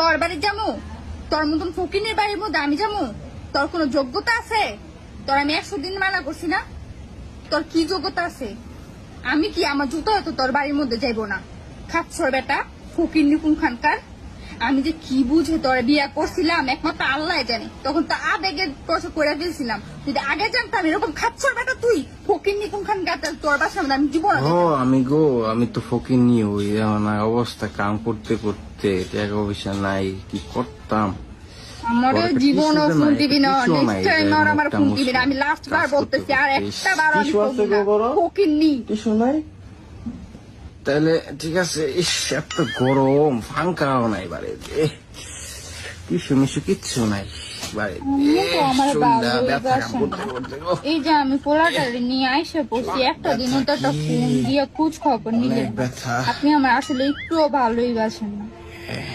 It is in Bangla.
তোর বাড়ি যামু? তোর মতন ফকিনের বাড়ির মধ্যে আমি যামু? তোর কোনো যোগ্যতা আছে? তোর আমি 100 দিন মানা করছি না? তোর কি যোগ্যতা আছে? আমি কি আমার জুতো হয়তো তোর বাড়ির মধ্যে যাইবো না? খাচ্ছর বেটা, ফকির নিপুণ খানকার। আমি যে কি বুঝে তোর বিয়া করছিলাম একমাত্র আল্লাহ জানে। তখন তো আবেগে প্রশ্ন করে ফেলছিলাম। যদি আগে জানতাম এরকম খাচ্ছর বেটা তুই ফকির নিপুণ খানকার, তোর বাসার মধ্যে আমি জীবন আমি তো ফকিন্নি ওই আমার অবস্থা, কাম করতে করতে টাকা পয়সা নাই, কি করতাম। আমার তোর একটা জীবন কিছুতে ফোন নাই, টিভি না, কিছুও নাই, নেক্সট টাইম যে আর আমার মুখটা ফোন মুছবো, টিভি না। আমি লাস্ট বার কাজ করতে বলতেছি আর করতে। একটা বার আমি টিস্যু ফোন আছে না। গো বড়? ফকির নি। কিছু নাই? তাহলে ঠিক আছে। ইস, এত গরম, ফাঙ্কাও নাই বাড়িতে, টিস্যু মিশু কিচ্ছু নাই বাড়িতে। আম্মু তো আমার সন্ধ্যা ভালোই ব্যথা কাম বাসে করতে না। করতে গো। এই যে আমি পোলাটারে নিয়ে আইসা পড়ছি, একটা দিনও তো একটা ফোন দিয়ে খোঁজ খবর নিলেন অনেক না। ব্যথা। আপনি আমার আসলে একটুও ভালোই বাসেন না। হ্যাঁ।